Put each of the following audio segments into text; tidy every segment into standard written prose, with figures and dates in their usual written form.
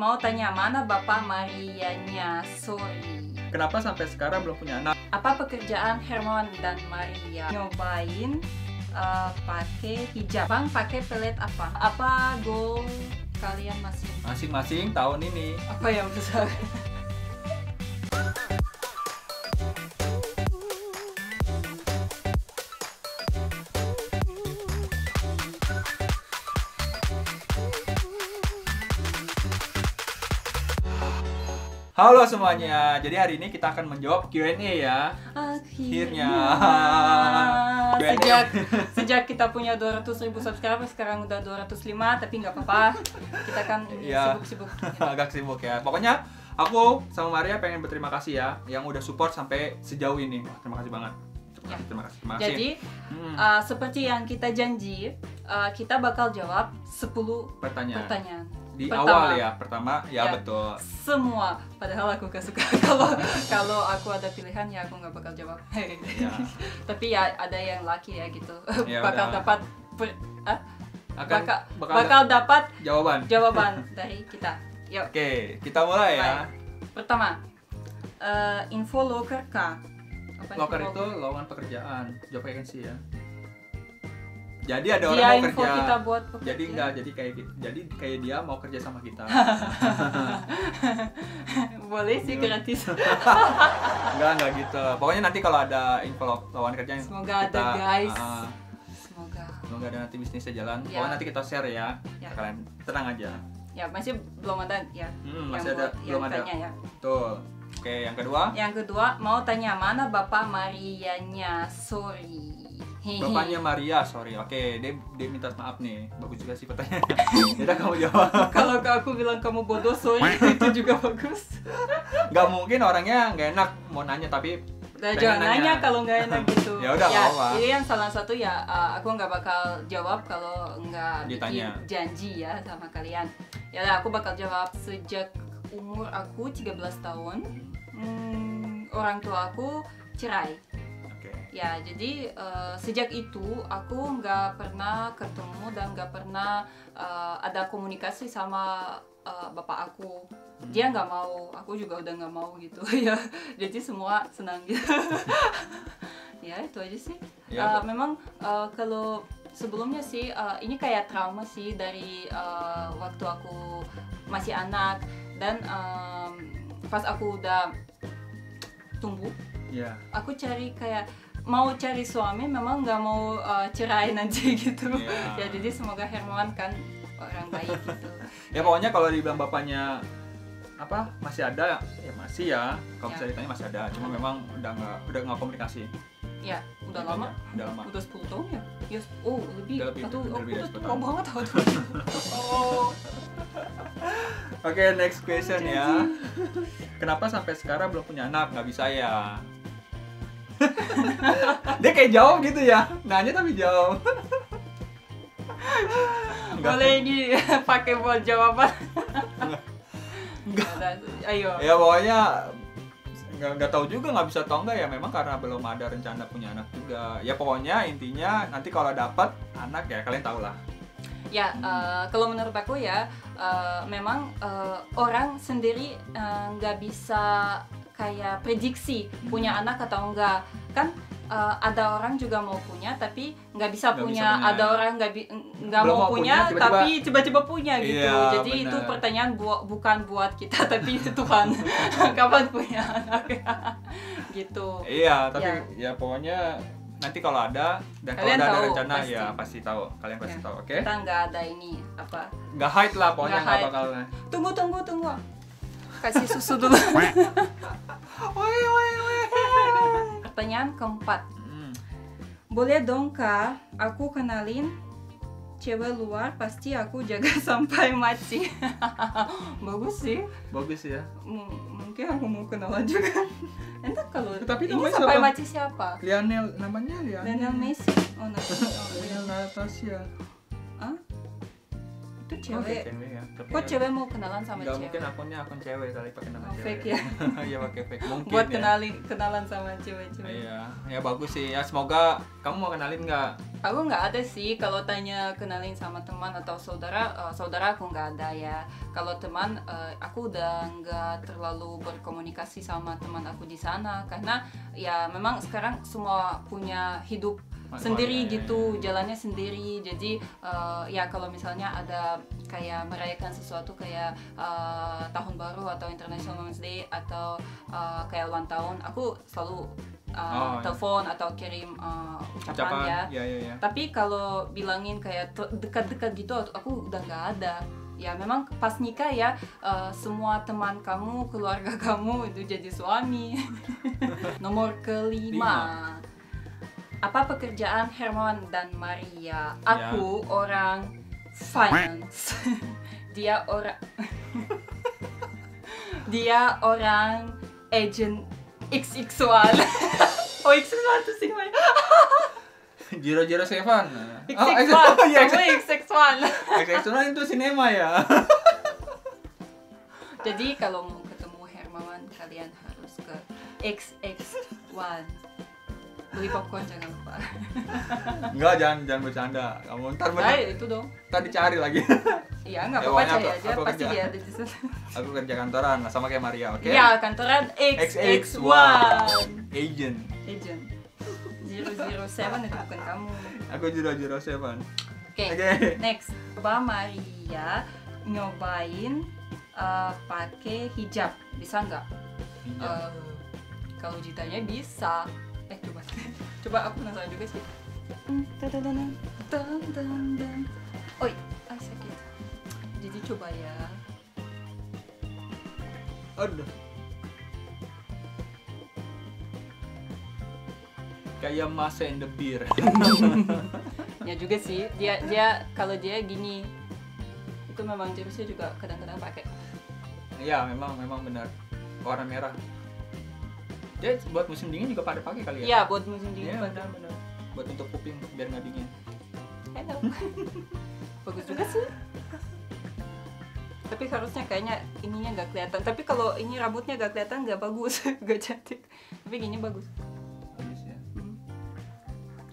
Mau tanya mana Bapak Marianya? Sorry. Kenapa sampai sekarang belum punya anak? Apa pekerjaan Hermawan dan Maria? Nyobain pakai hijab. Bang pakai pelet apa? Apa goal kalian Masing-masing tahun ini. Apa yang besar? Halo semuanya, jadi hari ini kita akan menjawab Q&A ya. Akhirnya. Q&A. Sejak kita punya 200.000 subscriber, sekarang udah 205, tapi nggak apa-apa. Kita kan Ya. sibuk-sibuk. Agak sibuk ya. Pokoknya aku sama Maria pengen berterima kasih ya yang udah support sampai sejauh ini. Wah, terima kasih banget. Ya. Terima kasih. Jadi, seperti yang kita janji, kita bakal jawab 10 pertanyaan. Di Pertama. awal ya, pertama ya, betul. Semua, padahal aku gak suka kalau aku ada pilihan ya aku nggak bakal jawab. Ya. Tapi ya ada yang laki ya gitu, Ya bakal udah. dapat Bakal bakal dapat jawaban. dari kita. Yuk. Oke, kita mulai ya. Pertama, info loker K. Apa Loker info itu lowongan pekerjaan, job vacancy ya. Jadi ada orang dia mau info kerja. kita buat pekerja. Jadi kayak gitu. Jadi kayak dia mau kerja sama kita. Boleh sih gratis. Enggak gitu. Pokoknya nanti kalau ada info lowongan kerja yang Semoga ada guys. Semoga ada nanti bisnisnya jalan. Ya. Pokoknya nanti kita share ya. Ya. Kalian tenang aja. Ya masih belum ada ya. Masih ada, belum ada. Tanya, ya. Betul. Oke, yang kedua. Yang kedua, mau tanya mana Bapak Marianya? Sorry. Bapaknya Maria, sorry. Oke, dia minta maaf nih. Bagus juga sih pertanyaannya. Yaudah kamu jawab. Kalau aku bilang kamu bodoh, sorry, itu juga bagus. Gak mungkin orangnya nggak enak mau nanya tapi Nah, pengen jangan nanya kalau nggak enak gitu. Ya udah, nggak apa-apa. Ini yang salah satu ya, aku nggak bakal jawab kalau nggak bikin Ditanya. janji ya sama kalian. Ya udah, aku bakal jawab sejak umur aku 13 tahun. Orang tua aku cerai. Oke. Ya, jadi sejak itu aku nggak pernah ketemu dan nggak pernah ada komunikasi sama bapak aku. Dia nggak mau, aku juga udah nggak mau gitu ya. Jadi semua senang gitu. Ya, itu aja sih. Ya, Memang kalau sebelumnya sih ini kayak trauma sih dari waktu aku masih anak dan pas aku udah tumbuh. Iya. Aku mau cari suami, memang nggak mau cerai nanti gitu. Yeah. Ya jadi semoga Hermawan kan orang baik gitu. Ya pokoknya kalau dibilang bapaknya apa masih ada ya masih ya. Kalau Ya. bisa ditanya masih ada. Cuma memang udah nggak komunikasi. Ya udah Gitu lama. aja. Udah lama. Udah 10 tahun ya? Yes. Oh lebih. Udah lebih, Aduh, udah aku lebih dari udah 10 tua tahun. banget. Oh. Oke, next question ya. Kenapa sampai sekarang belum punya anak? Nggak bisa ya. Dia kayak jawab gitu ya. Nanya tapi jawab. Nggak. Boleh ini pakai buat jawaban. Nggak. Ayo. Ya pokoknya nggak tahu juga nggak bisa atau enggak ya, memang karena belum ada rencana punya anak juga ya. Pokoknya intinya nanti kalau dapat anak ya kalian tahu lah Ya, kalau menurut aku ya, memang orang sendiri nggak bisa kayak prediksi punya anak atau enggak. Kan ada orang juga mau punya tapi nggak bisa Nggak punya. bisa punya. Ada orang nggak Belum mau mau punya punya, tiba-tiba- tapi tiba-tiba punya gitu. Iya, Jadi itu benar. pertanyaan bukan buat kita tapi Tuhan. Kapan punya anak? Gitu. iya. Tapi Ya. ya pokoknya nanti kalau ada dan kalau Kalian udah ada tahu, rencana pasti. ya pasti tahu, kalian pasti Ya. tahu. Oke, Kita nggak ada ini apa. nggak hide lah pokoknya, Nggak nggak hide. bakal. Tunggu. Kasih susu dulu. Pertanyaan keempat. Boleh dong Kak, aku kenalin cewek luar, pasti aku jaga sampai mati. Bagus sih. Bagus ya. Mungkin aku mau kenalan juga. Entah kalau Tapi ini namanya sampai siapa? mati siapa? Lionel namanya Lionel Messi. Oh, Lionel Natasha. Hah? Itu cewek. cewek ya. Tapi Kok cewek mau kenalan sama nggak cewek? mungkin akunnya akun cewek kali pakai nama Oh, cewek. fake ya? Iya pakai fake mungkin. Buat ya. kenalan sama cewek-cewek. Iya, ya bagus sih. Ya semoga kamu mau kenalin nggak? Aku nggak ada sih. Kalau tanya kenalin sama teman atau saudara, saudara aku nggak ada ya. Kalau teman, aku udah nggak terlalu berkomunikasi sama teman aku di sana karena ya memang sekarang semua punya hidup sendiri iya, gitu, jalannya sendiri. Jadi ya kalau misalnya ada kayak merayakan sesuatu kayak tahun baru atau International Women's Day atau kayak ulang tahun, aku selalu telepon atau kirim ucapan ya. Ya. Tapi kalau bilangin kayak dekat-dekat gitu, aku udah nggak ada. Ya memang pas nikah ya semua teman kamu, keluarga kamu itu jadi suami. Nomor kelima. Apa pekerjaan Hermawan dan Maria? Aku orang finance. Dia orang agent XX1. Oh, XX1 tuh sih namanya. 007. XX1. Oh, iya, Kamu XX1. XX1 itu sinema ya. Jadi kalau mau ketemu Hermawan, kalian harus ke XX1. Beli popcorn jangan lupa. Enggak, jangan bercanda. Kamu ntar Itu dong. Ntar dicari lagi. Iya, nggak apa-apa, cari aja. aku Pasti kerja. dia ada di sana. Aku kerja kantoran sama kayak Maria, oke? Iya, kantoran XX1. Agent. 007 itu bukan kamu. Aku 007. Oke, next. Coba Maria nyobain pakai hijab. Bisa nggak? Kalau ditanya bisa. Coba aku penasaran juga sih. Oi, sakit. Jadi coba ya. Aduh. Kayak Masa and the Beer. Ya juga sih. Dia kalau dia gini, itu memang jurusnya juga kadang-kadang pakai. Iya, memang benar. Warna merah. Dia buat musim dingin juga pada pakai kali ya? Iya, buat musim dingin. Iya, benar. Buat untuk kuping biar nggak dingin. Hello. Bagus juga sih. Tapi harusnya kayaknya ininya nggak kelihatan. Tapi kalau ini rambutnya nggak kelihatan nggak bagus, nggak cantik. Tapi gini bagus. Bagus ya.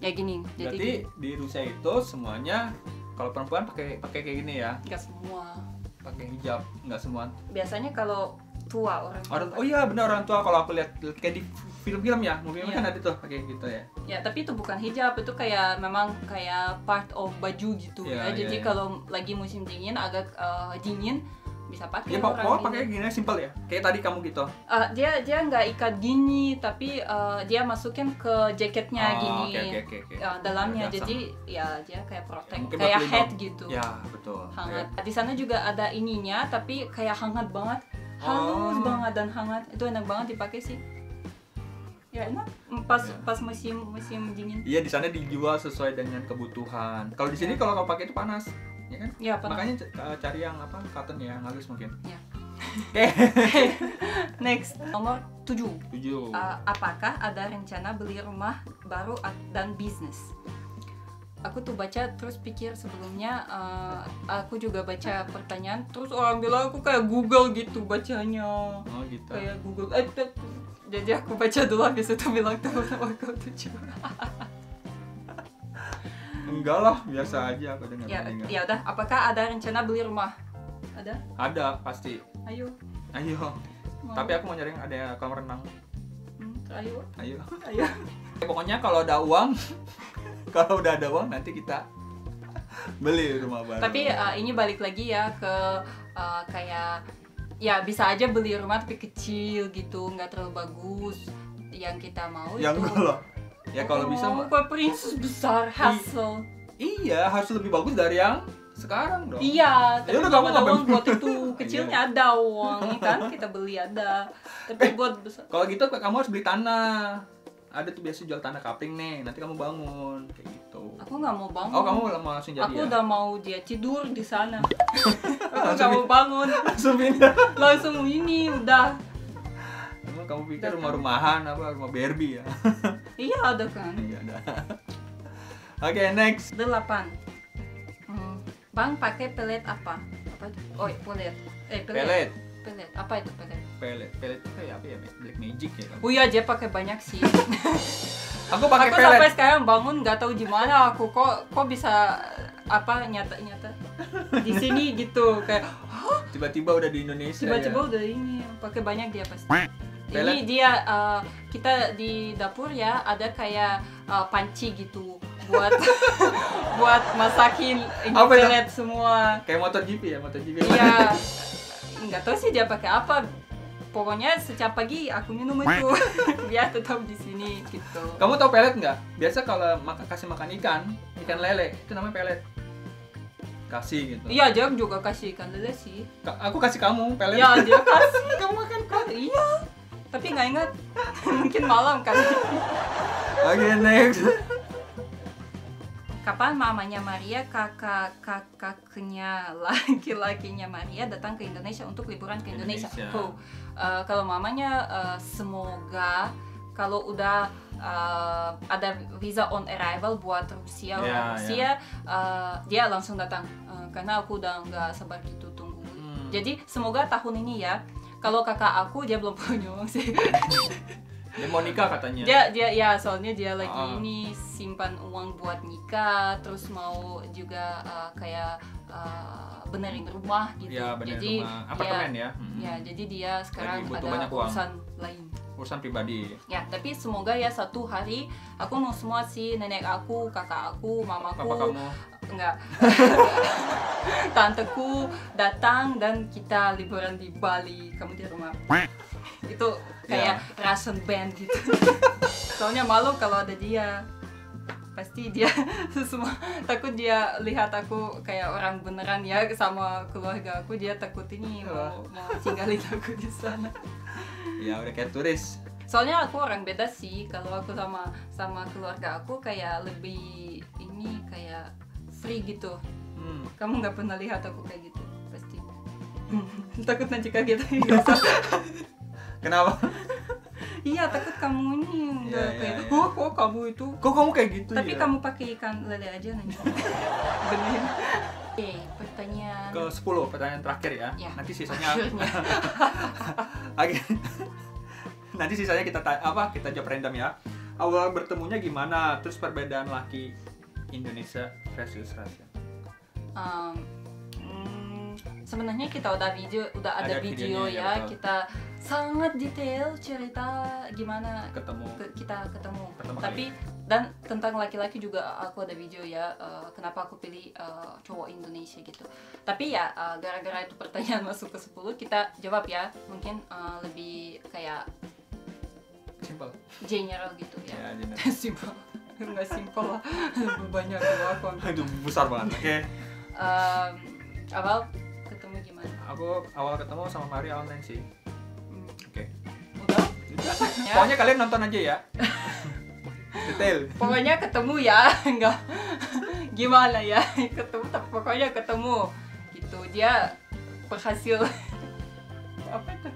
Ya gini. Berarti jadi di Rusia itu semuanya kalau perempuan pakai kayak gini ya? nggak semua. Pakai hijab, nggak semua. Biasanya kalau tua orang. Oh iya benar, orang tua kalau aku lihat kayak di film-film ya, mungkin Iya. kan ada tuh pakai gitu ya. Ya tapi itu bukan hijab, itu kayak memang kayak part of baju gitu Iya, ya. Jadi iya. kalau lagi musim dingin agak dingin bisa pakai. Ya orang pokoknya ini. pakai gini simpel ya. Kayak tadi kamu gitu. Dia nggak ikat gini, tapi dia masukin ke jaketnya gini. Oke. Dalamnya. Udah, Jadi ya dia kayak protect, Mungkin kayak buat hat pelindung. gitu. Ya betul. Hangat. Di sana juga ada ininya, tapi kayak hangat banget. Halus banget dan hangat. Itu enak banget dipakai sih. Ya enak. Pas musim dingin. Iya, di sana dijual sesuai dengan kebutuhan. Kalau di sini kalau kamu pakai itu panas, ya kan? Ya panas. Makanya cari yang cotton ya, yang halus mungkin. Ya. Oke. Next, nomor 7. 7. Apakah ada rencana beli rumah baru dan bisnis? Aku tuh baca terus pikir sebelumnya aku juga baca pertanyaan terus orang bilang aku kayak Google gitu bacanya. Oh gitu. Kayak Google. Jadi aku baca dulu habis itu bilang teman aku 7. Enggak lah, biasa aja aku dengar. Ya udah, apakah ada rencana beli rumah? Ada? Ada pasti. Ayo. Mau. Tapi aku mau nyari yang ada kolam renang. Ayo. Ayo. Pokoknya kalau ada uang, kalau udah ada uang nanti kita beli rumah baru. Tapi ini balik lagi ya ke kayak ya bisa aja beli rumah tapi kecil gitu, nggak terlalu bagus. Yang kita mau yang itu. enggak loh. Ya kalau bisa mau kayak princess besar hassle. Iya, harus lebih bagus dari yang sekarang dong. Iya, tapi udah, kalau kamu ada ngapain? uang buat itu kecilnya ada uang kan kita beli ada. Tapi buat besar. Kalau gitu kamu harus beli tanah. Ada tuh biasa jual tanah kapling nih, nanti kamu bangun kayak gitu. Aku nggak mau bangun. Oh, kamu mau langsung jadi Aku ya? udah mau dia tidur di sana. Aku nggak mau bangun. Langsung pindah. Langsung ini udah. Emang kamu pikir rumah-rumahan apa rumah Barbie ya? Iya ada kan. Iya ada. Oke, next. 8. Jepang pakai pelet apa? Apa itu? Oh, pelet. Pelet. Pelet. Apa itu pelet? Pelet itu kayak apa ya? Black magic ya kan? Oh iya, dia pakai banyak sih. Aku pakai Aku pelet. sampai sekarang bangun nggak tahu gimana aku kok bisa apa nyata di sini gitu kayak Tiba-tiba udah di Indonesia. tiba-tiba ya. udah ini pakai banyak dia pasti. Pelet. Ini dia kita di dapur ya ada kayak panci gitu buat buat masakin ini Apa itu? pelet semua. Kayak MotoGP ya, MotoGP. Iya, nggak tahu sih dia pakai apa. Pokoknya setiap pagi aku minum itu biar tetap di sini gitu. Kamu tahu pelet nggak? Biasa kalau kasih makan ikan lele itu namanya pelet. Kasih gitu. Iya, dia juga kasih ikan lele sih. Aku kasih kamu pelet. Iya, dia kasih. Kamu makan kan? Iya. Tapi nggak ingat. Mungkin malam kali. Oke, next. Kapan mamanya Maria, kakaknya laki-lakinya Maria datang ke Indonesia untuk liburan ke Indonesia? Oh, kalau mamanya semoga kalau udah ada visa on arrival buat Rusia, dia langsung datang karena aku udah nggak sabar gitu tunggu. Jadi semoga tahun ini ya. Kalau kakak aku dia belum punya uang sih. Dia mau nikah katanya. Dia ya soalnya dia lagi ini simpan uang buat nikah, terus mau juga kayak benerin rumah gitu. Ya, benerin jadi rumah. Apartemen ya. Ya, jadi dia sekarang butuh ada banyak uang. urusan lain. Urusan pribadi. Ya, tapi semoga ya satu hari aku mau semua sih nenek aku, kakak aku, mamaku, Papa kamu. enggak. Tanteku datang dan kita liburan di Bali, kamu di rumah. Itu kayak Russian band gitu. Soalnya malu kalau ada dia. Pasti dia semua takut dia lihat aku kayak orang beneran ya sama keluarga aku, dia takut ini mau tinggalin aku di sana. Ya udah kayak turis. Soalnya aku orang beda sih, kalau aku sama keluarga aku kayak lebih ini kayak free gitu. Kamu nggak pernah lihat aku kayak gitu pasti. Takut nanti kaget. Kenapa? Iya, takut kamu ini udah kayak kok kamu itu. Kok kamu kayak gitu? Tapi kamu pakai ikan lele aja nanti. Bener. Oke, pertanyaan ke-10 pertanyaan terakhir ya. Nanti sisanya nanti sisanya kita jawab random ya. Awal bertemunya gimana? Terus perbedaan laki Indonesia versus Rusia. Sebenarnya kita udah ada video ya, betul. Kita sangat detail cerita gimana kita ketemu. Tapi dan tentang laki-laki juga aku ada video ya, kenapa aku pilih cowok Indonesia gitu. Tapi ya gara-gara itu pertanyaan masuk ke 10, kita jawab ya, mungkin lebih kayak simple, general gitu ya. Simple, nggak simple lah, lebih banyak aku. Itu besar banget. Oke. Awal ketemu gimana? Aku awal ketemu sama Maria online sih. Oke. Udah? Ya. Pokoknya kalian nonton aja ya. Detail. Pokoknya ketemu ya, enggak gimana ya, ketemu tapi pokoknya ketemu gitu. Dia berhasil apa itu?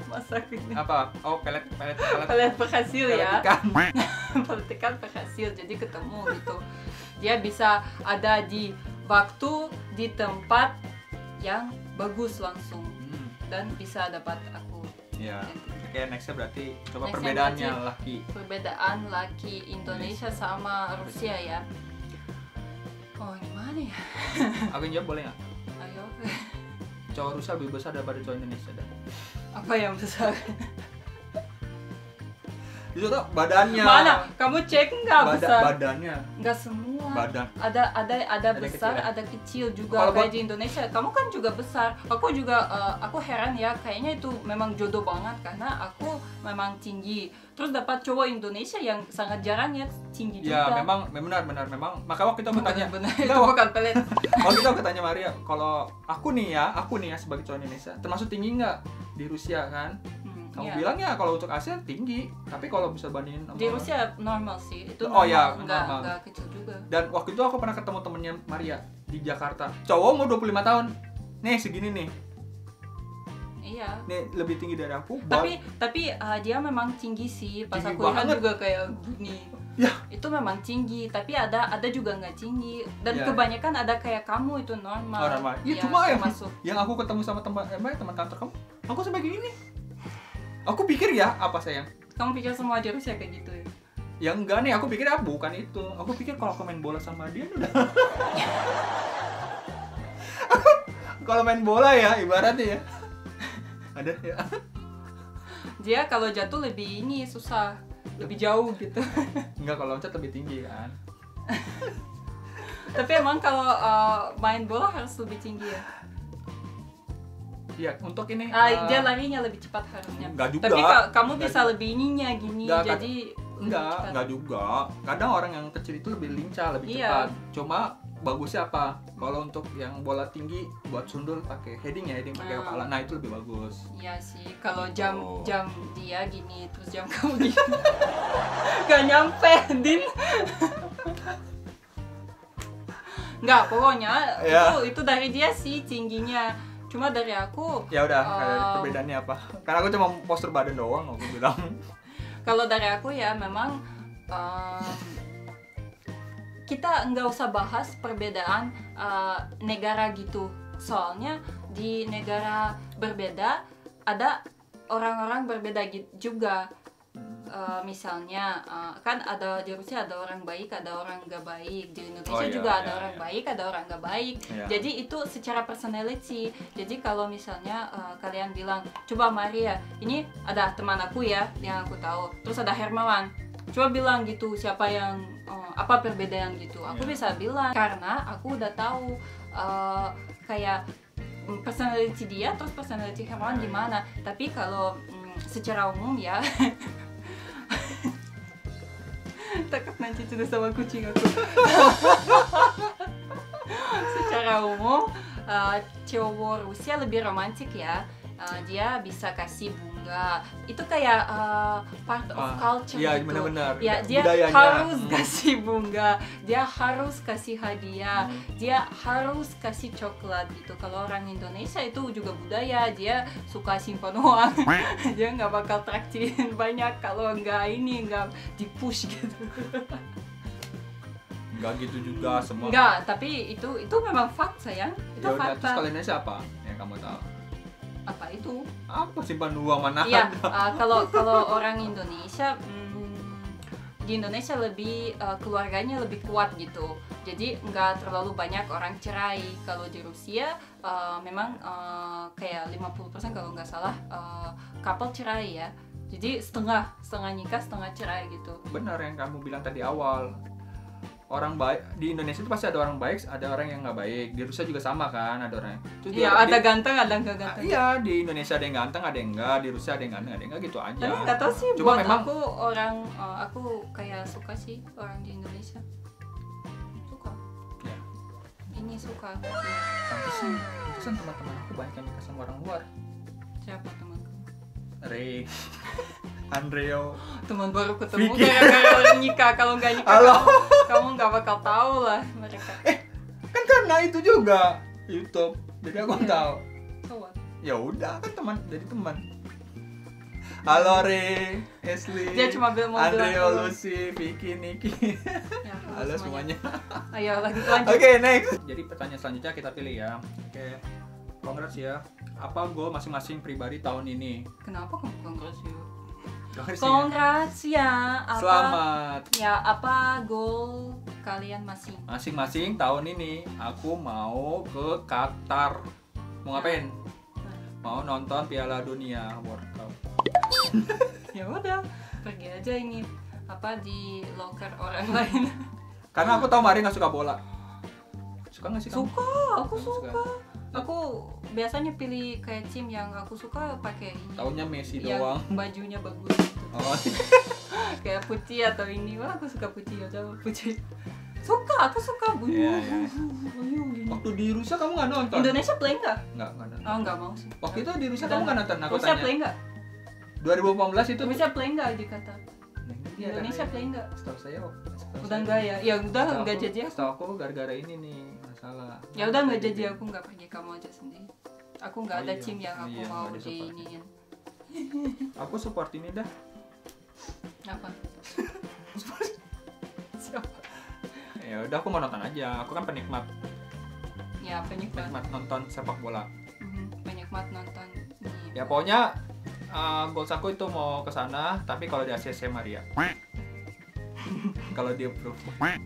Masak ini. Apa? Oh, pelet berhasil ya. Pelet ikan berhasil, jadi ketemu gitu. Dia bisa ada di waktu, di tempat yang bagus langsung dan bisa dapat aku. Ya. Oke, nextnya berarti coba perbedaannya perbedaan laki Indonesia sama Rusia ya. Oh, gimana ya? Aku yang jawab boleh nggak? Ayo. Cowok Rusia lebih besar daripada cowok Indonesia dah. Apa yang besar? Itu tuh badannya. Mana? Kamu cek nggak besar? Badannya. Nggak semua. Badan. Ada besar, kecil, ya? ada kecil juga kayak di Indonesia. Kamu kan juga besar. Aku juga aku heran ya, kayaknya itu memang jodoh banget karena aku memang tinggi. Terus dapat cowok Indonesia yang sangat jarang ya tinggi juga. Ya, memang benar. Memang maka waktu itu aku tanya. Itu bukan pelet. Waktu itu aku tanya Maria, kalau aku nih ya sebagai cowok Indonesia, termasuk tinggi nggak di Rusia kan? Kamu bilang ya kalau untuk Asia tinggi, tapi kalau bisa bandingin sama di Rusia normal sih, itu normal, nggak kecil juga. Dan waktu itu aku pernah ketemu temennya Maria di Jakarta, cowok mau 25 tahun, nih segini nih. Iya. Nih lebih tinggi dari aku. Tapi dia memang tinggi sih, pas tinggi aku lihat juga kayak gini. Ya. Itu memang tinggi, tapi ada juga nggak tinggi, dan Ya. kebanyakan ada kayak kamu itu normal. Oh, normal. Iya, Ya, cuma termasuk. yang aku ketemu sama teman kantor kamu, aku sampai gini. Aku pikir ya, apa sayang? Kamu pikir semua di Rusia kayak gitu ya? Ya enggak nih, aku pikir bukan itu. Aku pikir kalau aku main bola sama dia udah. Kalau main bola ya, ibaratnya ya. Ada ya. Dia kalau jatuh lebih ini susah, lebih jauh gitu. Enggak, kalau loncat lebih tinggi kan. Tapi emang kalau main bola harus lebih tinggi ya? Iya, untuk ini. Dia larinya lebih cepat harusnya. Enggak juga. Tapi kamu Enggak bisa juga. lebih ininya gini, Enggak, jadi Enggak juga. Kadang orang yang kecil itu lebih lincah, lebih Iya. cepat. Cuma bagusnya apa? Kalau untuk yang bola tinggi buat sundul pakai heading pakai kepala. Nah, itu lebih bagus. Iya sih, kalau Gitu. jam dia gini, terus jam kamu gini. Gak nyampe, Din. Nggak, pokoknya Ya. itu dari dia sih tingginya. Cuma dari aku, Ya udah, perbedaannya apa? Karena aku cuma postur badan doang, aku bilang. kalau dari aku ya memang kita nggak usah bahas perbedaan negara gitu. Soalnya di negara berbeda ada orang-orang berbeda juga. Misalnya kan ada di Rusia ada orang baik, ada orang nggak baik. Di Indonesia juga ada orang baik, ada orang nggak baik. Jadi itu secara personality. Jadi kalau misalnya kalian bilang, coba Maria, ini ada teman aku ya yang aku tahu. Terus ada Hermawan. Coba bilang gitu siapa yang apa perbedaan gitu. Aku bisa bilang karena aku udah tahu kayak personality dia terus personality Hermawan gimana. Tapi kalau secara umum ya takut nanti sudah sama kucing aku. Secara umum cowok Rusia lebih romantis ya. Dia bisa kasih bunga. Itu kayak part of culture Iya, gitu. benar-benar. Ya, dia budayanya. harus kasih bunga. Dia harus kasih hadiah. Dia harus kasih coklat gitu. Kalau orang Indonesia itu juga budaya. Dia suka simpan uang. Dia nggak bakal traktirin banyak kalau nggak di-push gitu. Enggak gitu juga semua. Nggak, tapi itu memang fakta sayang. Itu Ya udah, terus fakta. kalian siapa? Yang kamu tahu. Apa itu? Apa simpan uang mana? Iya, kalau orang Indonesia di Indonesia lebih keluarganya lebih kuat gitu. Jadi nggak terlalu banyak orang cerai. Kalau di Rusia memang kayak 50% kalau nggak salah couple cerai ya. Jadi setengah nikah, setengah cerai gitu. Benar yang kamu bilang tadi awal. Orang baik di Indonesia itu pasti ada orang baik, ada orang yang nggak baik. Di Rusia juga sama kan, ada orang. Iya, ada ganteng, ada nggak ganteng. Iya, di Indonesia ada yang ganteng, ada yang enggak. Di Rusia ada yang ganteng, ada yang enggak, gitu aja. Tapi nggak tahu sih. Cuma Buat memang aku kayak suka sih orang di Indonesia. Suka. Ya. Ini suka. Pantesan teman-teman aku banyak yang nikah sama orang luar. Siapa temanku? Ray, Andreo. Teman baru ketemu Vicky. gara-gara orang nikah. Kalau nggak nikah Halo. kamu nggak bakal tahu lah mereka. Kan karena itu juga YouTube. Jadi aku tahu. So what? Ya udah kan teman, jadi teman. Halo Ray, Ashley, Dia cuma mau bilang Andreo, halo. Lucy, Vicky, Niki. Ya, Halo semuanya. Ayo lanjut. Oke, next. Jadi pertanyaan selanjutnya kita pilih ya. Oke. Congrats ya. Apa goal masing-masing pribadi tahun ini? Kenapa kamu congrats you? Congrats ya. Congrats ya. Apa? Selamat. Ya, apa goal kalian masing? Masing-masing tahun ini aku mau ke Qatar. Mau ngapain? Mau nonton Piala Dunia World Cup. Ya udah, pergi aja ini apa di loker orang lain. Karena aku tahu Mari nggak suka bola. Suka nggak sih kamu? Suka, aku suka. Aku biasanya pilih kayak tim yang aku suka pakai ini. Taunya Messi yang doang. bajunya bagus gitu. Oh. Kayak putih atau ini. Wah, aku suka putih aja, putih. Suka, aku suka bunyi. Iya, iya. Waktu di Rusia kamu nggak nonton? Indonesia play nggak? Nggak nonton. Oh, nggak mau sih. Waktu itu di Rusia kamu nggak nonton? Aku Rusia tanya. play nggak? 2018 itu. Rusia play nggak di Qatar? Iya, Indonesia karena- play nggak? Setahu saya. Udah nggak ya? Ya udah nggak jadi aku. Setahu aku gara-gara ini nih masalah. Ya udah nggak jadi, aku nggak pergi, kamu aja sendiri. Aku nggak Oh ada iya, tim yang aku iya, mau nggak di disupport. iniin. Aku support ini dah. Apa? siapa. Ya udah aku mau nonton aja. Aku kan penikmat Ya penikmat. nonton sepak bola. Penikmat nonton ini. Ya pokoknya goals aku itu mau ke sana, tapi kalau di ACC Maria. Kalau dia approve.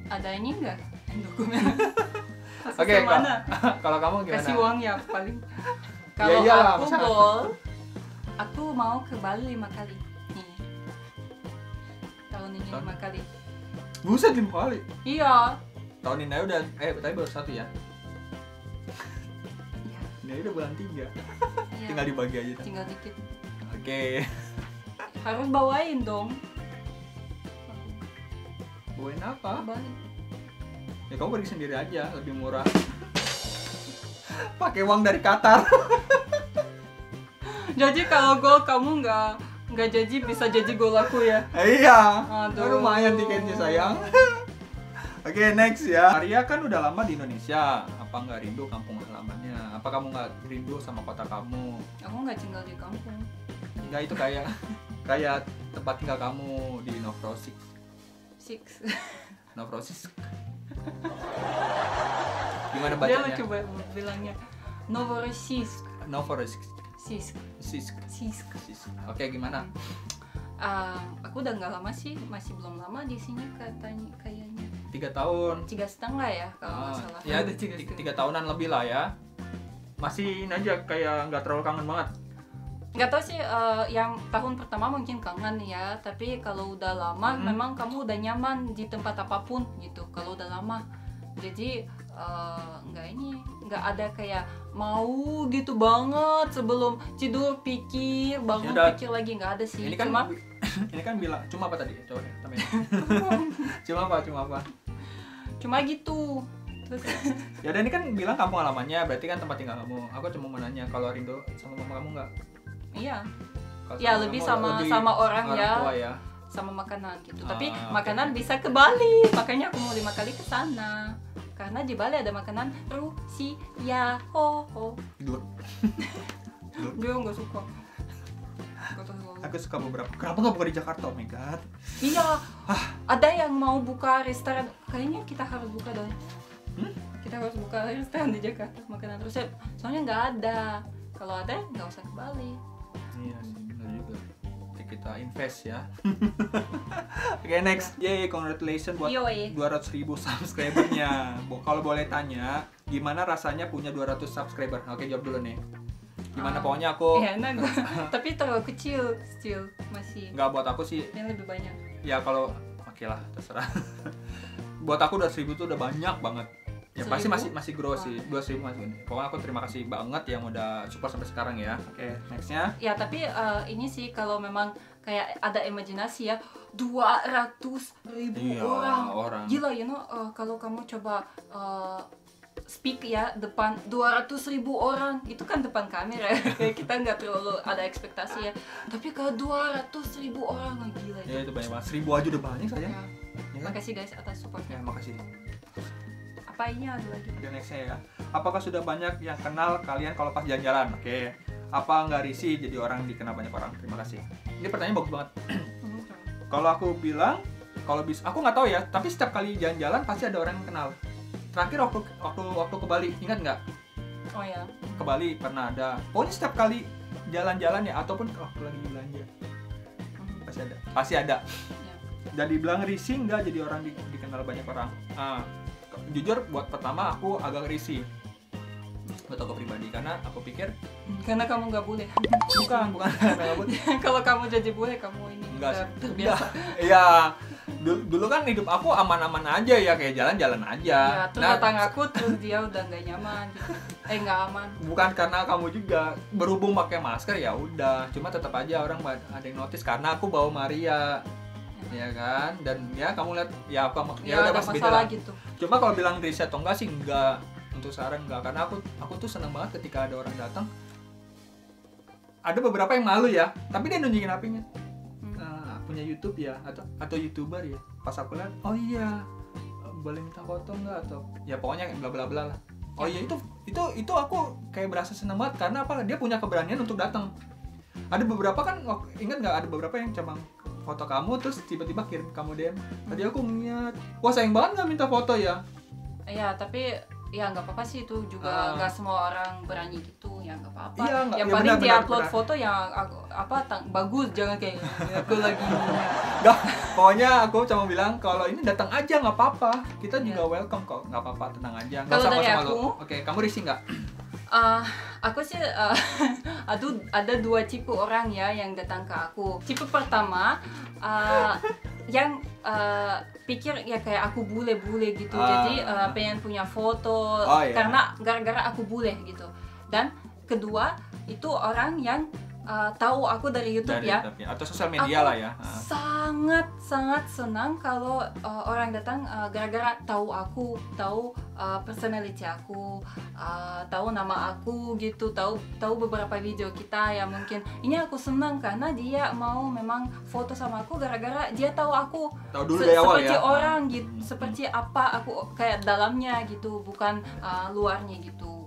Ada ini enggak? Dokumen. Oke, kalau kamu gimana? Kasih uang ya paling. Kalau iyalah, aku masa goal, aku mau ke Bali 5 kali. Nih. Tahun ini 5 kali. Buset 5 kali. Iya. Tahun ini aja udah tapi baru 1 ya. Iya. Ini udah bulan 3. Iya. Tinggal dibagi aja. Tinggal dikit. Oke. Harus bawain dong. Bawain Ke apa? Bali. Ya kamu pergi sendiri aja, lebih murah. Pakai uang dari Qatar. Jadi kalau goal kamu nggak jadi bisa jadi goal aku ya. Iya. Aduh. Lumayan tiketnya sayang. Oke, next ya. Maria kan udah lama di Indonesia. Apa nggak rindu kampung halamannya? Apa kamu nggak rindu sama kota kamu? Aku nggak tinggal di kampung. Nggak, itu kayak tempat tinggal kamu di Novrossiysk. Novrossiysk. Gimana Dia bacanya? lucu banget bilangnya. Novorossiysk. Novorossiysk. Sisk. Oke, gimana? Aku udah nggak lama sih, masih belum lama di sini kayaknya. 3 tahun. 3,5 ya kalau nggak salah. Ya, 3 tahunan lebih lah ya. Masih ini aja kayak nggak terlalu kangen banget. Nggak tahu sih, yang tahun pertama mungkin kangen ya, tapi kalau udah lama memang kamu udah nyaman di tempat apapun gitu. Kalau udah lama, jadi nggak ada kayak mau gitu banget sebelum tidur pikir bangun Yaudah. pikir lagi, nggak ada sih. Ini kan ini kan bilang cuma apa tadi? Coba deh, tambahin. Cuma apa? Cuma gitu. Terus Ya udah, ini kan bilang kampung halamannya, berarti kan tempat tinggal kamu. Aku cuma mau nanya kalau rindu sama mama kamu nggak? iya, Kalau ya sama lebih kamu, sama orang ya. tua ya. Sama makanan gitu. Tapi Oke. makanan bisa ke Bali, makanya aku mau 5 kali ke sana. Karena di Bali ada makanan Rusia. Ho. Dur. Dia nggak suka. Nggak tahu. Aku suka beberapa. Kenapa nggak buka di Jakarta? Oh my god. Iya, ada yang mau buka restoran. Kayaknya kita harus buka dong. Kita harus buka restoran di Jakarta makanan Rusia. Soalnya nggak ada. Kalau ada nggak usah ke Bali. Iya sih, benar juga. Oke, kita invest ya. Oke, next. Yay, congratulations buat Yoi. 200.000 subscribernya. Kalau boleh tanya, gimana rasanya punya 200 subscriber? Oke, jawab dulu nih. Gimana pokoknya aku Iya, enak. Tapi terlalu kecil, still masih. nggak, buat aku sih Yang lebih banyak. ya kalau oke lah, terserah. Buat aku 200.000 tuh udah banyak banget. Ya pasti 1.000? masih grow sih, 200.000 masih. Pokoknya aku terima kasih banget yang udah support sampai sekarang ya. Oke, nextnya. Ya tapi ini sih kalau memang kayak ada imajinasi ya 200.000 Iya, orang. Gila kalau kamu coba speak ya depan 200.000 orang, itu kan depan kamera kayak kita nggak terlalu ada ekspektasi ya. Tapi kalau 200.000 orang gila Ya itu banyak banget. 1.000 aja udah banyak saya. Ya. Ya kan? Makasih guys atas supportnya. Ya, makasih. Apa ini ada lagi? Oke, nextnya ya. Apakah sudah banyak yang kenal kalian kalau pas jalan-jalan? Oke. Apa nggak risih jadi orang dikenal banyak orang? Terima kasih. Ini pertanyaan bagus banget. Kalau aku bilang, kalau bisa, aku nggak tahu ya. Tapi setiap kali jalan-jalan pasti ada orang yang kenal. Terakhir waktu ke Bali, ingat nggak? Oh ya. Ke Bali pernah ada. Pokoknya setiap kali jalan-jalan ya, ataupun waktu lagi belanja pasti ada. Ya. Dan dibilang risih nggak jadi orang dikenal banyak orang. Jujur buat pertama aku agak risih buat aku pribadi, karena aku pikir Karena kamu nggak boleh. bukan karena aku Kalau kamu jadi boleh kamu ini enggak udah terbiasa. Iya, dulu kan hidup aku aman-aman aja ya, kayak jalan-jalan aja. Ya, terus datang aku terus dia udah nggak nyaman gitu. Nggak aman. Bukan karena kamu juga, berhubung pakai masker ya udah, cuma tetap aja orang ada yang notice karena aku bawa Maria. Ya kan, dan ya kamu lihat ya aku ya udah ada pas beda masalah lah. gitu. Cuma kalau bilang risih atau enggak sih enggak, untuk sekarang enggak, karena aku tuh senang banget ketika ada orang datang. Ada beberapa yang malu ya, tapi dia nunjukin HP-nya. Punya YouTube ya atau YouTuber ya. Pas aku lihat, oh iya, boleh minta foto enggak, atau ya pokoknya bla bla bla lah. Oh iya, itu aku kayak berasa senang banget karena apa? Dia punya keberanian untuk datang. Ada beberapa kan, ingat nggak, ada beberapa yang cabang foto kamu terus tiba-tiba kirim kamu DM. Tadi aku ngeliat, wah sayang banget nggak minta foto ya. Iya, tapi ya nggak apa-apa sih, itu juga nggak semua orang berani gitu, ya nggak apa-apa. Iya, yang ya paling benar, dia upload benar. foto yang bagus, jangan kayak aku lagi. Nggak, pokoknya aku cuma bilang kalau ini datang aja nggak apa-apa, kita juga welcome kok, nggak apa-apa, tenang aja. Nggak Kalau usah dari malu. aku, Oke, kamu risih nggak? Aku sih ada dua tipe orang ya yang datang ke aku. Tipe pertama yang pikir ya kayak aku bule-bule gitu, jadi pengen punya foto karena gara-gara aku bule gitu. Dan kedua itu orang yang tahu aku dari YouTube ya, atau sosial media aku lah ya. sangat senang kalau orang datang gara-gara tahu aku, tahu personality aku, tahu nama aku gitu, tahu beberapa video kita ya. Mungkin ini aku senang karena dia mau memang foto sama aku gara-gara dia tahu aku Tahu dulu dari awal seperti ya. orang gitu, seperti apa aku kayak dalamnya gitu, bukan luarnya gitu.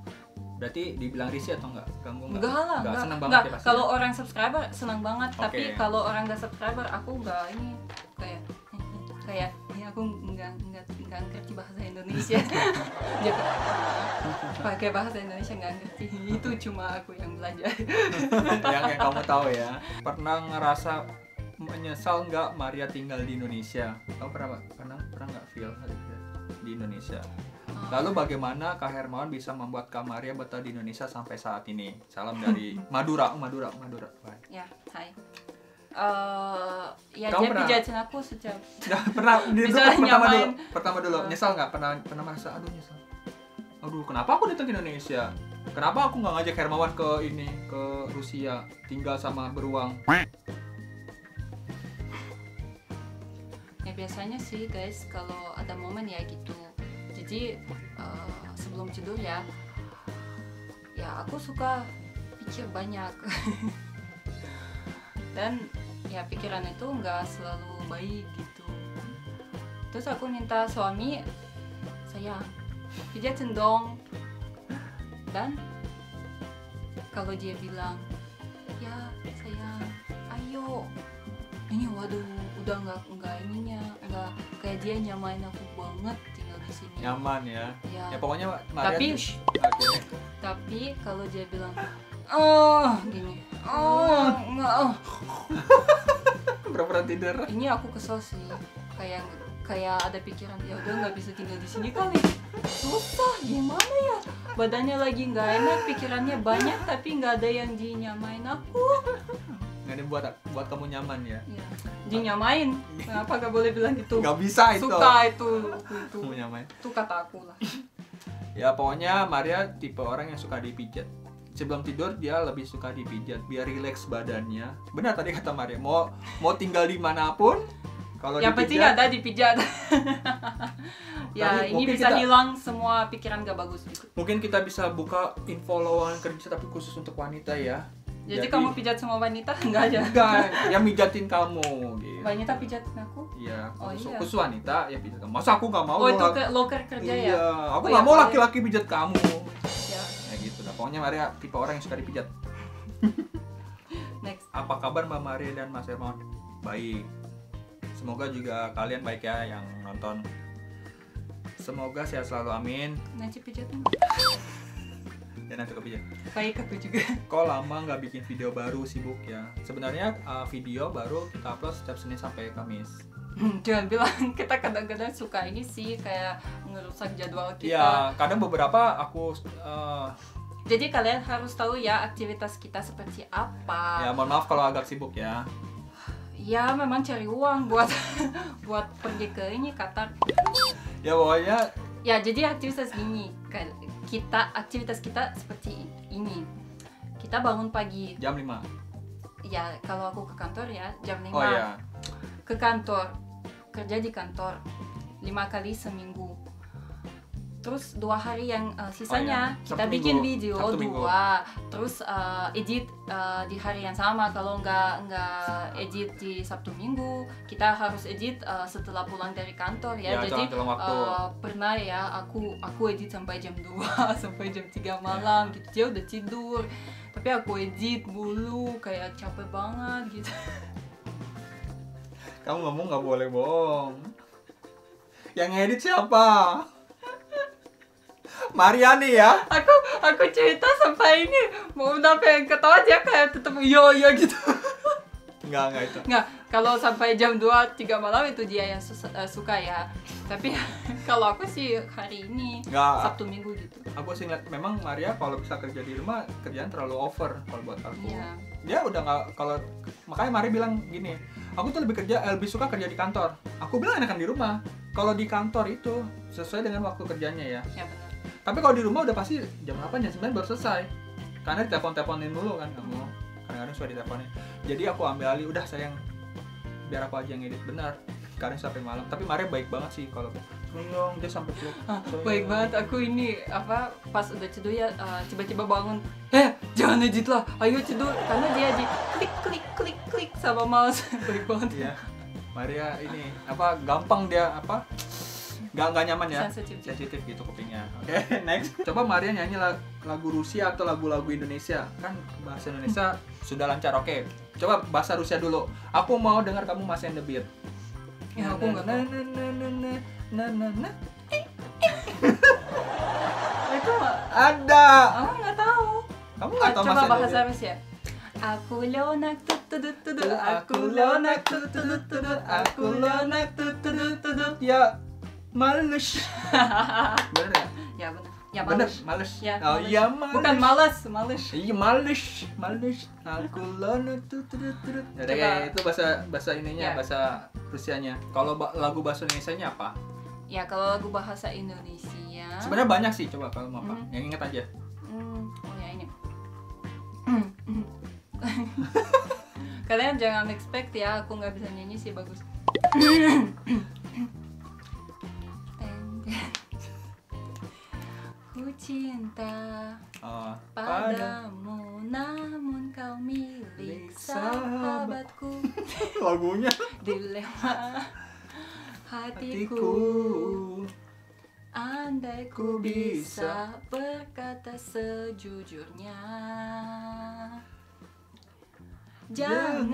Berarti dibilang risih atau enggak? Ganggu enggak? Enggak lah, Senang banget enggak. ya pasti. Kalau orang subscriber senang banget, Oke. tapi kalau orang nggak subscriber aku enggak ini kayak ini aku enggak ngerti bahasa Indonesia. Jadi pakai bahasa Indonesia enggak ngerti. Itu cuma aku yang belajar. yang kamu tahu ya. Pernah ngerasa menyesal nggak Maria tinggal di Indonesia? Kamu pernah nggak feel di Indonesia? Lalu bagaimana Kak Hermawan bisa membuat Kak Maria betah di Indonesia sampai saat ini? Salam dari Madura. Ya, hai. Ya Kamu dia pernah- pijatin aku setiap Nggak pernah. Bisa nyamain. Pertama dulu. Nyesal nggak? Pernah merasa nyesal. Aduh, kenapa aku datang ke Indonesia? Kenapa aku nggak ngajak Hermawan ke Rusia tinggal sama beruang? Ya biasanya sih guys, kalau ada momen ya gitu. Jadi sebelum tidur ya aku suka pikir banyak. Dan ya pikiran itu nggak selalu baik gitu. Terus aku minta suami, sayang pijatin dong. Dan kalau dia bilang ya sayang ayo, ini waduh udah nggak ininya, nggak kayak dia nyamain aku banget tinggal di sini. Nyaman ya. Ya. Ya pokoknya Maria. Tapi Oke. tapi kalau dia bilang gini, Pura-pura tidur. ini aku kesel sih, kayak ada pikiran ya udah nggak bisa tinggal di sini kali, susah gimana ya, badannya lagi nggak enak, pikirannya banyak tapi nggak ada yang dinyamain aku. Nggak ada buat kamu nyaman ya. Ya, dinyamain, kenapa gak boleh bilang gitu? Nggak bisa itu. Suka itu Kamu nyamain. itu kata aku lah. Ya pokoknya Maria tipe orang yang suka dipijat. Sebelum tidur dia lebih suka dipijat biar rileks badannya. Benar tadi kata Maria, mau tinggal dimanapun kalau Yang penting dipijat, ada dipijat. Ya Tapi ini mungkin bisa kita- hilang semua pikiran gak bagus gitu. mungkin kita bisa buka info lowongan kerja tapi khusus untuk wanita ya. Jadi kamu pijat semua wanita? Enggak aja. Enggak, yang mijatin kamu gitu. Wanita pijatin aku? Iya, Oh, iya. khusus wanita ya pijat kamu. Masa aku nggak mau? Oh itu loh, loker kerja iya, ya? aku Oh, nggak ya, mau boleh. laki-laki pijat kamu. Ya, Ya gitu lah. Pokoknya Maria tipe orang yang suka dipijat. next. Apa kabar Mbak Maria dan Mas Hermawan? Baik. Semoga juga kalian baik ya yang nonton. Semoga sehat selalu, amin. Nanti pijatin. Ya nanti kepijat. Baik aku juga. Kok lama nggak bikin video baru, sibuk ya? Sebenarnya video baru kita upload setiap Senin sampai Kamis. Jangan bilang, kita kadang-kadang suka ini sih kayak ngerusak jadwal kita. Iya, kadang beberapa aku Jadi kalian harus tahu ya aktivitas kita seperti apa. ya mohon maaf kalau agak sibuk ya. Ya memang cari uang buat buat pergi ke ini Qatar. Ya pokoknya Ya jadi aktivitas gini, aktivitas kita seperti ini. Kita bangun pagi. jam 5. Ya kalau aku ke kantor ya jam 5. Oh ya. Ke kantor, kerja di kantor 5 kali seminggu. Terus 2 hari yang sisanya iya. kita Sabtu bikin Minggu. video Sabtu Minggu. 2. Terus edit di hari yang sama. Kalau nggak edit di Sabtu Minggu, kita harus edit setelah pulang dari kantor ya. Ya, Jadi jalan waktu. pernah ya aku edit sampai jam 2 sampai jam 3 malam gitu. Dia udah tidur. Tapi aku edit mulu kayak capek banget gitu. Kamu ngomong nggak boleh bohong. Yang ngedit siapa? Mariani ya. Aku cerita sampai ini mau sampai ketawa dia kayak tetap iya gitu. Enggak itu. Nggak, kalau sampai jam 2-3 malam itu dia yang suka ya. Tapi kalau aku sih hari ini Nggak. Sabtu Minggu gitu. Aku sih ngeliat memang Maria kalau bisa kerja di rumah kerjaan terlalu over kalau buat aku. Iya. Dia udah nggak kalau makanya Maria bilang gini, aku tuh lebih suka kerja di kantor. Aku bilang enakan di rumah. Kalau di kantor itu sesuai dengan waktu kerjanya ya. Ya benar. Tapi kalau di rumah udah pasti jam 8 jam 9 baru selesai. Karena ditelepon-teleponin dulu kan kamu. Kadang-kadang suka diteleponin. Jadi aku ambil alih, udah sayang biar aku aja yang edit benar. Karena sampai malam. Tapi Maria baik banget sih kalau Soyong dia sampai peluk. Baik banget aku ini apa pas udah tidur ya tiba-tiba bangun. Jangan edit lah. Ayo tidur karena dia di klik sama mouse. Baik banget. Iya. Maria ini apa gampang dia apa? Nggak nyaman ya. Sensitif gitu kupingnya. Oke, next. Coba Maria nyanyi lagu Rusia atau lagu-lagu Indonesia. Kan bahasa Indonesia sudah lancar. Oke. Coba bahasa Rusia dulu. Aku mau dengar kamu Mas and the Beat. Ya aku nggak tahu. Itu Ada. aku nggak tahu. Kamu nggak tahu Coba Mas and the bahasa Beat? Rusia. Aku leonak tutudut, aku leonak tutudut, aku leonak tutudut. Ya males. Bener ya? Ya benar. Ya Bener, males. males. Ya, Oh males. iya males. Bukan malas, males. Iya males. Aku lona tutudut. Ya Coba. kayak itu bahasa ininya, Ya. bahasa Rusianya. Kalau lagu bahasa Indonesianya apa? Ya kalau lagu bahasa Indonesia. Sebenarnya banyak sih, coba kalau mau apa. Mhm. Yang ingat aja. Oh ya ini. Kalian jangan expect ya, aku nggak bisa nyanyi sih bagus. Ku cinta Oh, padamu, namun kau milik sahabatku. lagunya Dilema hatiku. Andai ku bisa berkata sejujurnya, jangan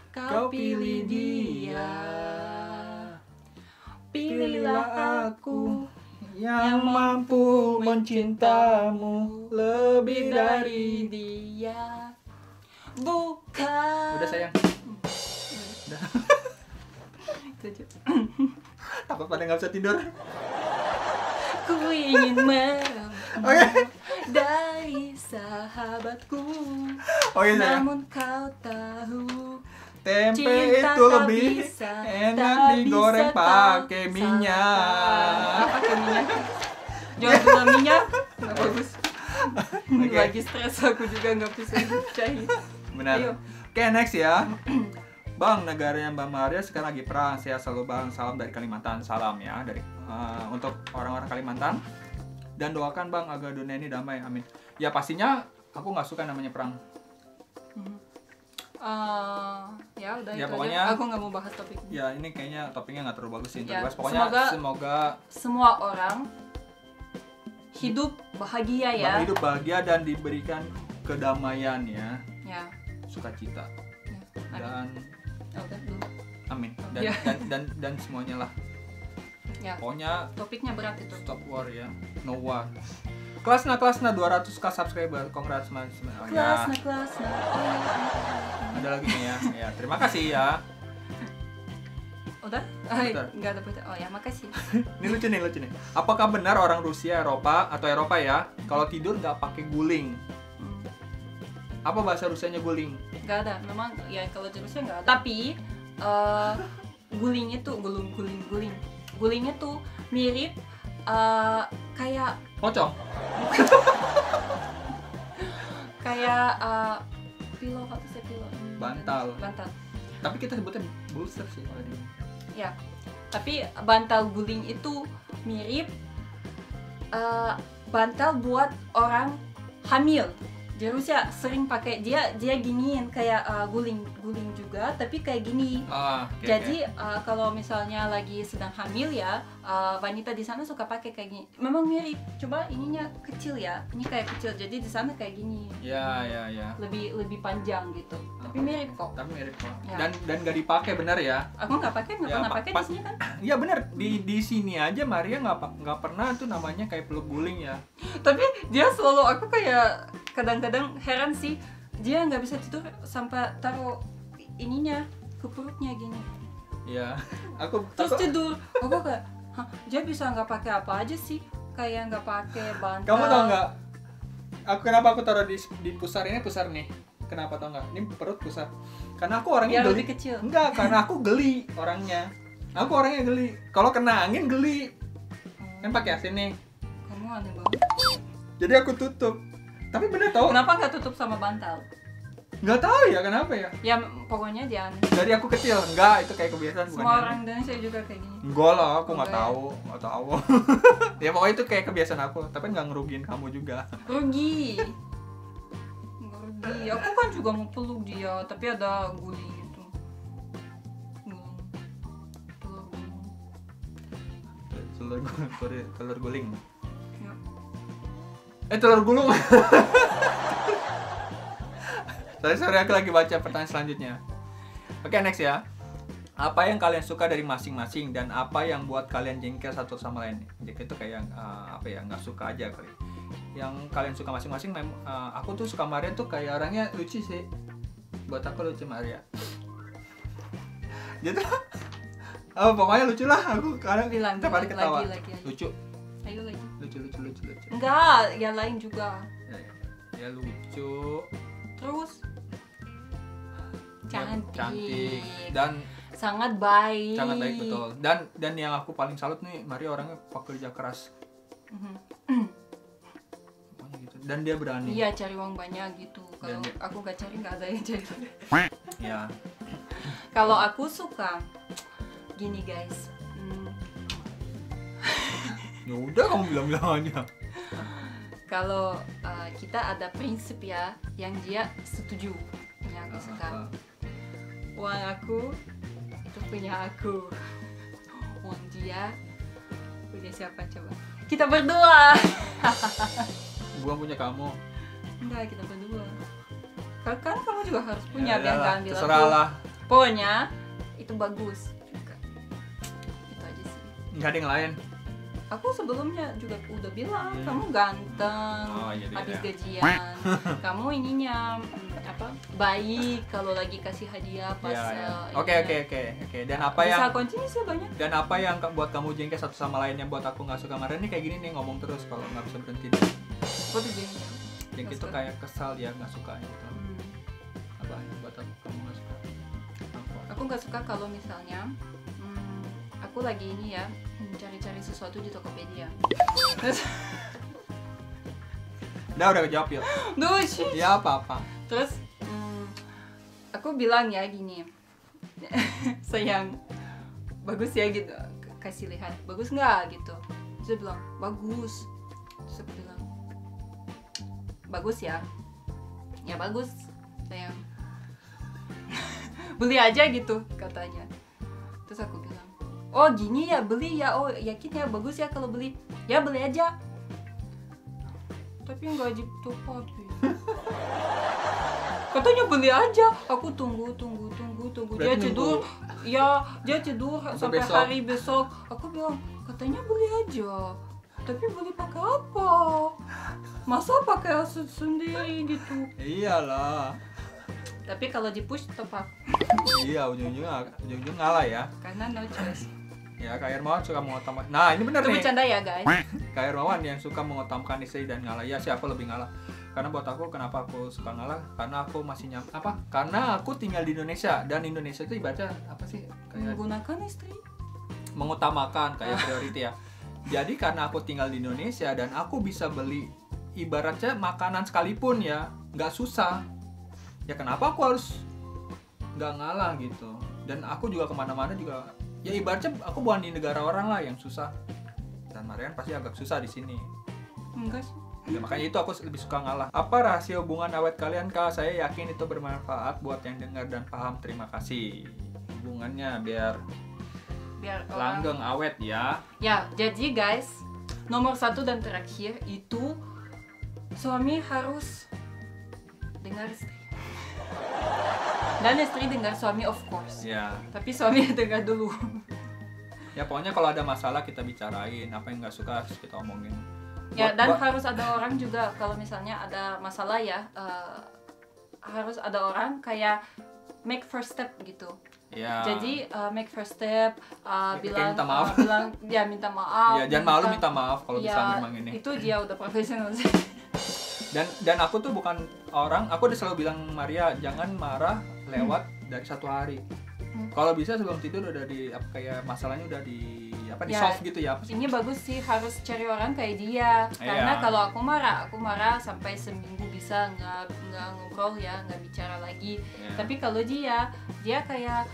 kau pilih dia, pilihlah aku yang mampu mencintamu lebih dari. dia. Bukan. Udah sayang. Udah. Itu aja. Takut pada nggak bisa tidur. Ku ingin merebut Oke. dari sahabatku. Oh iya sayang. Namun kau tahu Tempe cinta itu tak lebih bisa, enak tak digoreng bisa pakai tahu minyak. pakai minyak. Jangan gula minyak, nggak bagus. Oke. Lagi stres aku juga nggak bisa cair. Benar. Ayo. Oke, next ya. Bang, negaranya Mbak Maria sekarang lagi perang. Saya selalu bang, salam dari Kalimantan. Salam ya dari untuk orang-orang Kalimantan. Dan doakan Bang agar dunia ini damai. Amin. Ya pastinya aku nggak suka namanya perang. Ya udah Ya, itu pokoknya- aja. Aku nggak mau bahas topik ini. Ya ini kayaknya topiknya nggak terlalu bagus sih untuk Ya, dibahas. Pokoknya semoga Semua orang hidup bahagia ya. hidup bahagia dan diberikan kedamaian ya, Ya. sukacita Amin. dan Udah dulu. amin dan, Ya. dan semuanya lah. Ya. Pokoknya Topiknya berat itu. stop war ya, no war. Kelasna 200k subscriber, congrats mas. Oh, ya. Kelas. Ada lagi nih ya. Ya, terima kasih ya. Udah? Bentar. Nggak ada pertanyaan. Oh ya, makasih. Ini lucu nih. Apakah benar orang Rusia, Eropa atau Eropa ya, kalau tidur nggak pakai guling? Apa bahasa Rusianya guling? Nggak ada. Memang ya kalau di Rusia nggak ada. Tapi guling itu guling. Gulingnya tuh mirip kayak Pocong. pillow, apa sih pillow? Bantal. Bantal. Tapi kita sebutnya bolster sih kalau di. Ya. Tapi bantal guling itu mirip bantal buat orang hamil. Di Rusia sering pakai dia giniin kayak guling juga tapi kayak gini. Oke, Jadi kalau misalnya lagi sedang hamil ya wanita di sana suka pakai kayak gini. Memang mirip. Coba ininya kecil ya. Ini kayak kecil. Jadi di sana kayak gini. Ya. Lebih panjang gitu. Tapi mirip kok. Tapi mirip kok. Ya. Dan gak dipakai, benar ya? Aku nggak pakai, nggak Ya, pernah pakai di sini kan. Iya benar. Di sini aja Maria nggak pernah tuh namanya kayak peluk guling ya. Tapi dia selalu, aku kayak kadang-kadang heran sih. Dia nggak bisa tidur sampai taruh ininya ke perutnya gini. Iya. Terus tidur. Aku kayak, hah, dia bisa nggak pakai apa aja sih? Kayak nggak pakai bantal. Kamu tau nggak? Kenapa aku taruh di pusar ini, pusar nih? Kenapa tau nggak? Ini perut pusar. Karena aku orangnya Biar geli. lebih kecil. Enggak, karena aku geli orangnya. Aku orangnya geli. Kalau kena angin geli. Kan pakai AC nih. Kamu aneh banget. Jadi aku tutup. Tapi bener tau? Kenapa nggak tutup sama bantal? Nggak tahu ya kenapa ya. Ya pokoknya dia aneh. Dari aku kecil, enggak, itu kayak kebiasaan bukan. Semua orang Indonesia juga kayak gini. Enggak lah, aku nggak Enggak ya? tahu. Ya pokoknya itu kayak kebiasaan aku, tapi nggak ngerugiin kamu juga. Rugi. Nggak rugi. Aku kan juga mau peluk dia, tapi ada guling itu. Telur guling. Telur guling. Ya. Telur gulung. Sorry, aku lagi baca pertanyaan selanjutnya. Oke, next ya. Apa yang kalian suka dari masing-masing dan apa yang buat kalian jengkel satu sama lain? Jadi itu kayak apa ya, nggak suka aja kali. Yang kalian suka masing-masing, aku tuh suka Maria tuh kayak orangnya lucu sih. Buat aku lucu Maria. Jadi pokoknya lucu lah, aku kadang Bilang, tiap hari ketawa. lagi. Lucu. Ayo lagi. Lucu. Enggak, yang lain juga. Ya lucu. Terus cantik. Dan sangat baik. sangat baik, betul. Dan yang aku paling salut nih, Maria orangnya pekerja keras. Pokoknya gitu. Dan dia berani. Iya, cari uang banyak gitu. Kalau Dan aku nggak cari, nggak ada yang cari. Ya. Kalau aku suka gini guys. Ya udah, kamu bilang-bilang aja. Kalau kita ada prinsip ya yang dia setuju, yang aku suka. Uang aku itu punya aku, uang dia punya siapa coba? Kita berdua. Gua punya kamu. Enggak, kita berdua. Kan kamu juga harus punya, Ya biar udahlah, nggak ambil terserah aku. lah. Pokoknya itu bagus juga. Itu aja sih. Nggak ada yang lain. Aku sebelumnya juga udah bilang kamu ganteng, Oh, iya, habis iya. gajian, kamu ininya baik kalau lagi kasih hadiah pas. Ya. Oke. Dan apa bisa yang continue sih banyak. dan apa yang buat kamu jengkel satu sama lain yang buat aku nggak suka Maria nih kayak gini nih, ngomong terus kalau nggak bisa berhenti. Aku tuh jengkel. Jengkel itu kayak kesal ya, nggak suka gitu. Apa yang buat kamu nggak suka? Apa? Aku nggak suka kalau misalnya aku lagi ini ya cari-cari sesuatu di Tokopedia. Terus, udah kejawab yuk. duh shit. Ya apa? Terus aku bilang ya gini, sayang, bagus ya gitu, kasih lihat, bagus nggak gitu. Terus dia bilang bagus. Terus aku bilang bagus ya bagus sayang. Beli aja gitu katanya. Terus aku bilang, oh gini ya beli ya, oh yakin ya bagus ya kalau beli, ya beli aja. Tapi nggak gitu papi. Katanya beli aja. Aku tunggu. Dia Berarti tidur, dia tidur sampai besok. hari besok. Aku bilang katanya beli aja. Tapi beli pakai apa? Masa pakai aset sendiri gitu? Iyalah. Tapi kalau di push tepat. Iya, ujung-ujung ngalah ya. Karena no choice. Ya, Kak Hermawan suka mengutamakan. Nah, ini benar Itu nih. bercanda ya guys. Kak Hermawan yang suka mengutamakan istri dan ngalah. Ya, siapa lebih ngalah? Karena buat aku, kenapa aku suka ngalah? Karena aku masih Karena aku tinggal di Indonesia, dan Indonesia itu ibaratnya apa sih? Kayak Menggunakan istri. mengutamakan kayak priority ya. Jadi karena aku tinggal di Indonesia dan aku bisa beli ibaratnya makanan sekalipun ya, nggak susah. Ya kenapa aku harus nggak ngalah gitu? Dan aku juga kemana-mana juga, ya ibaratnya aku bukan di negara orang lah yang susah. Dan Marian pasti agak susah di sini. Enggak sih. Ya, makanya itu aku lebih suka ngalah. Apa rahasia hubungan awet kalian, Kak? Saya yakin itu bermanfaat buat yang dengar dan paham. Terima kasih. Hubungannya biar biar orang langgeng awet ya. ya. Jadi guys, nomor 1 dan terakhir itu suami harus dengar istri dan istri dengar suami of course Ya. tapi suami dengar dulu. Ya pokoknya kalau ada masalah kita bicarain, apa yang nggak suka harus kita omongin. Ya, dan Buat- harus ada orang juga kalau misalnya ada masalah ya, harus ada orang kayak make first step gitu. Ya. Jadi make first step, bilang minta maaf. bilang ya minta maaf. Ya, jangan malu minta maaf kalau bisa memang ini. Itu dia udah profesional sih. Dan aku tuh bukan orang, aku udah selalu bilang Maria jangan marah lewat dari 1 hari. Kalau bisa sebelum tidur udah di apa kayak masalahnya udah di apa di Ya, solve gitu ya. Apa sih? Ini bagus sih, harus cari orang kayak dia. Karena Iya. kalau aku marah sampai seminggu bisa nggak ngobrol ya, nggak bicara lagi. Ya. Tapi kalau dia kayak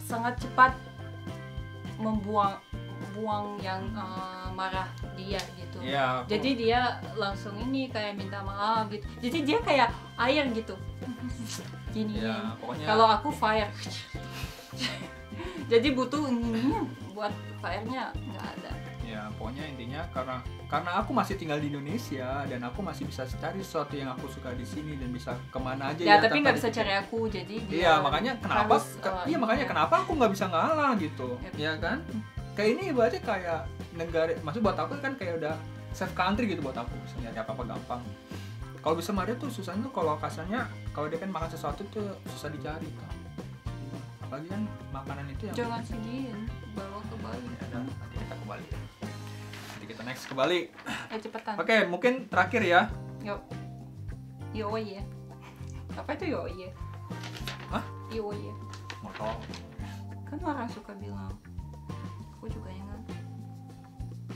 sangat cepat buang yang marah dia gitu. Iya, aku- Jadi dia langsung ini kayak minta maaf gitu. Jadi dia kayak air gitu. Gini. Ya, pokoknya Kalau aku fire. Jadi butuh buat fire-nya nggak ada. ya pokoknya intinya karena aku masih tinggal di Indonesia dan aku masih bisa cari sesuatu yang aku suka di sini dan bisa kemana aja Ya, ya. tapi tanpa nggak bisa di- cari aku. Jadi dia Iya, makanya kenapa? harus, Iya, makanya ini ya. kenapa aku nggak bisa ngalah gitu, Yep. ya kan? Kayak ini berarti kayak negara, maksud buat aku kan kayak udah safe country gitu buat aku, bisa nyari apa-apa gampang. Kalau bisa Maria tuh susahnya tuh kalau kasarnya kalau dia kan makan sesuatu tuh susah dicari kan. Apalagi kan makanan itu yang Jangan segiin, bawa ke Bali. ya, dan nanti kita ke Bali. Nanti kita next ke Bali. Cepetan. Oke, mungkin terakhir ya. Yuk. Yoye. Apa itu yoye? Hah? Yoye. Motor. Kan orang suka bilang. Aku juga ingat.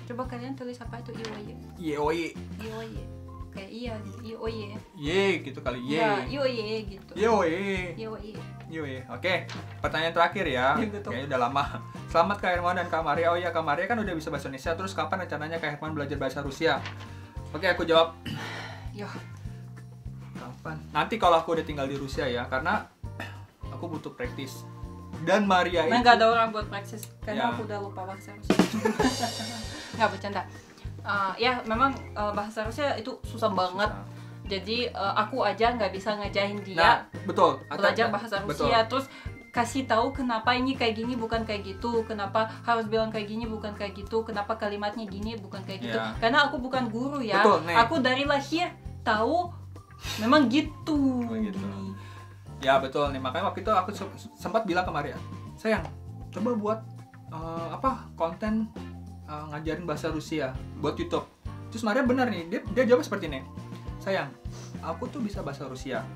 Coba kalian tulis apa itu yoye. Yeoye. Yoye. Kayak iya gitu. Yoye. Ye gitu kali. Ye. Enggak, yoye gitu. Yeoye. Yoye. Yoi. Oke, pertanyaan terakhir ya. Ya, betul. Kayaknya udah lama. Selamat Kak Herman dan Kak Maria. Oh iya, Kak Maria kan udah bisa bahasa Indonesia. Terus kapan rencananya Kak Herman belajar bahasa Rusia? Oke, aku jawab. Yo. Kapan? Nanti kalau aku udah tinggal di Rusia ya, karena aku butuh praktis. Dan Maria Nah, itu nggak ada orang buat praksis karena Ya. aku udah lupa bahasa Rusia. Nggak bercanda. Ya memang bahasa Rusia itu susah banget. susah. Jadi aku aja nggak bisa ngajarin Nah, dia betul. belajar bahasa Betul. Rusia. Terus kasih tahu kenapa ini kayak gini bukan kayak gitu, kenapa harus bilang kayak gini bukan kayak gitu, kenapa kalimatnya gini bukan kayak gitu. Ya. Karena aku bukan guru ya. Betul, Nek. Aku dari lahir tahu memang gitu. Oh, gitu. Gini. Ya betul nih, makanya waktu itu aku sempat bilang ke Maria, sayang, coba buat konten ngajarin bahasa Rusia buat YouTube. Terus Maria benar nih, dia jawab seperti ini, sayang, aku tuh bisa bahasa Rusia,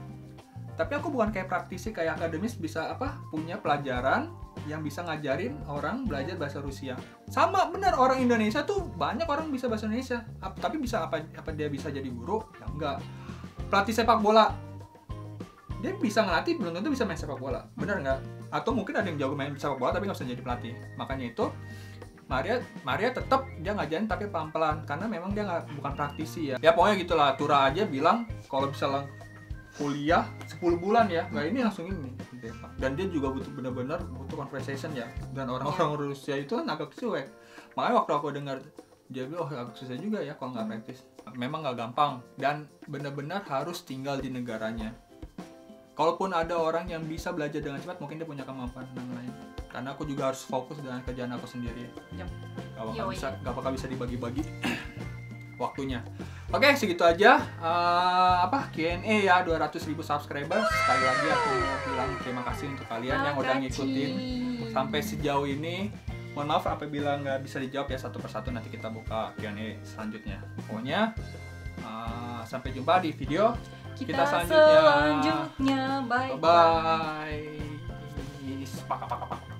tapi aku bukan kayak praktisi kayak akademis bisa punya pelajaran yang bisa ngajarin orang belajar bahasa Rusia. Sama benar, orang Indonesia tuh banyak orang bisa bahasa Indonesia, tapi bisa apa dia bisa jadi guru? Ya enggak. Pelatih sepak bola, dia bisa ngelatih belum tentu bisa main sepak bola, benar nggak? Atau mungkin ada yang jago main sepak bola tapi nggak bisa jadi pelatih. Makanya itu Maria tetap dia ngajarin tapi pelan-pelan karena memang dia bukan praktisi ya. Ya pokoknya gitulah. Tura aja bilang kalau misalnya kuliah 10 bulan ya, nggak ini langsung ini. Dan dia juga benar-benar butuh conversation ya. Dan orang-orang Rusia itu kan agak cuek. Makanya waktu aku dengar dia bilang, oh agak susah juga ya kalau nggak praktis. Memang nggak gampang dan benar-benar harus tinggal di negaranya. Kalaupun ada orang yang bisa belajar dengan cepat, mungkin dia punya kemampuan yang lain. Karena aku juga harus fokus dengan kerjaan aku sendiri. Yap. Gak bakal bisa dibagi-bagi waktunya. Oke, segitu aja. Q&A ya 200.000 subscriber. Sekali lagi aku mau bilang terima kasih untuk kalian yang udah ngikutin sampai sejauh ini. Mohon maaf apabila nggak bisa dijawab ya satu persatu, nanti kita buka Q&A selanjutnya. Pokoknya sampai jumpa di video kita selanjutnya. Bye. Bye. Pak.